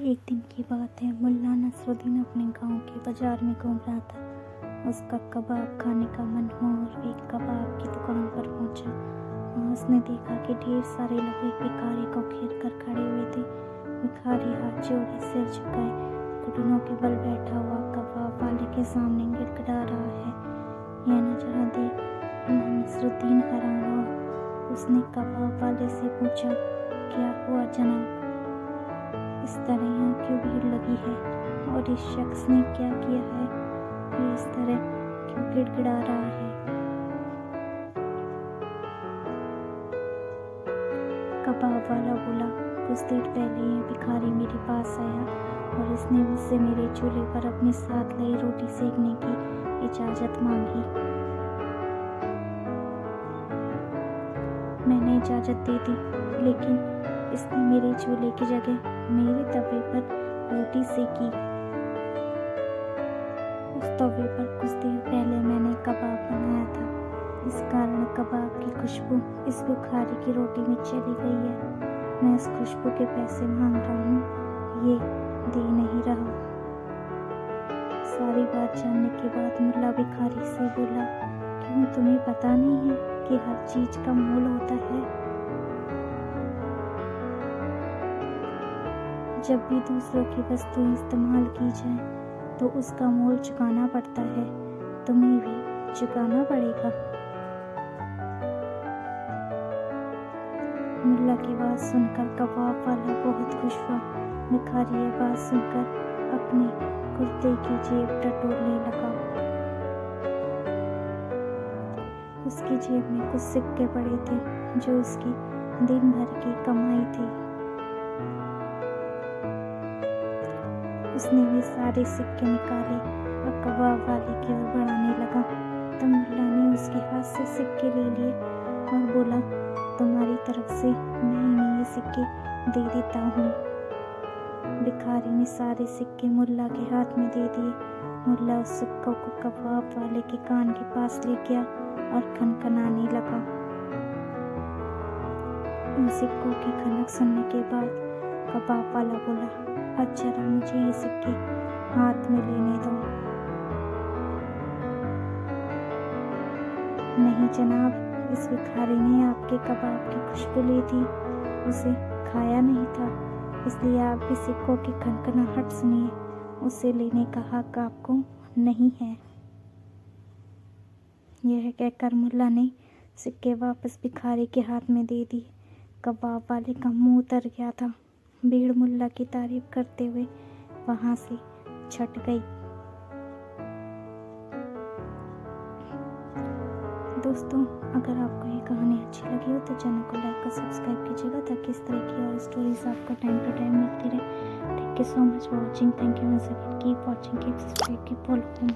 एक दिन की बात है। मुल्ला नसरुद्दीन अपने गांव के बाजार में घूम रहा था। उसका कबाब खाने का मन हुआ और एक कबाब की दुकान पर पहुंचा। वहाँ उसने देखा कि ढेर सारे लोग एक भिखारी को घेर कर खड़े हुए थे। भिखारी हाथ जोड़े सिर झुकाए घुटनों के बल बैठा हुआ कबाब वाले के सामने गिड़गिड़ा रहा है। यह नजारा देख मुल्ला नसरुद्दीन हैरान हुआ। उसने कबाब वाले से पूछा, क्या हुआ जनाब? इस तरह यहाँ क्यों भीड़ लगी है और इस शख्स ने क्या किया है? ये इस तरह क्यों गिड़गिड़ा रहा है? कबाब वाला बोला, कुछ देर पहले यह भिखारी मेरे पास आया और इसने मुझसे मेरे चूल्हे पर अपने साथ लाई रोटी सेकने की इजाज़त मांगी। मैंने इजाज़त दे दी, लेकिन इसने मेरे चूल्हे की जगह मेरे तवे पर रोटी सेकी। उस तवे पर कुछ देर पहले मैंने कबाब बनाया था। इस कारण कबाब की खुशबू इस भिखारी की रोटी में चली गई है। मैं इस खुशबू के पैसे मांग रहा हूँ, ये दे नहीं रहा। सारी बात जानने के बाद मुल्ला भिखारी से बोला, क्यों तुम्हें पता नहीं है कि हर चीज का मोल होता है? जब भी दूसरों की वस्तुएं इस्तेमाल की जाए तो उसका मोल चुकाना पड़ता है। तुम्हें भी चुकाना पड़ेगा। मुल्ला की बात सुनकर कबाब वाला बहुत खुश हुआ। भिखारी ये बात सुनकर अपने कुर्ते की जेब टटोलने लगा। उसकी जेब में कुछ सिक्के पड़े थे जो उसकी दिन भर की कमाई थी। उसने वे सारे सिक्के निकाले और कबाब वाले की ओर बढ़ाने लगा। तो मुल्ला ने उसके हाथ से सिक्के ले लिए और बोला, तुम्हारी तरफ से मैं इन्हें ये सिक्के दे देता हूँ। भिखारी ने सारे सिक्के मुल्ला के हाथ में दे दिए। मुल्ला उस सिक्कों को कबाब वाले के कान के पास ले गया और खनखनाने लगा। उन सिक्कों की खनक सुनने के बाद कबाब वाला बोला, अब जरा मुझे ये सिक्के हाथ में लेने दो। नहीं जनाब, इस भिखारी ने आपके कबाब की खुशबू ली थी, उसे खाया नहीं था, इसलिए आप भी सिक्कों की खनखनाहट सुनिए। उसे लेने का हक आपको नहीं है। यह कहकर मुल्ला ने सिक्के वापस भिखारी के हाथ में दे दिए। कबाब वाले का मुंह उतर गया था। भीड़ मुल्ला की तारीफ करते हुए वहां से छट गई। दोस्तों, अगर आपको ये कहानी अच्छी लगी हो तो चैनल को लाइक और सब्सक्राइब कीजिएगा ताकि इस तरह की और स्टोरीज आपको टाइम टू टाइम मिलती रहे। Thank you so much for watching. Thank you once again. Keep watching, keep subscribe, keep following.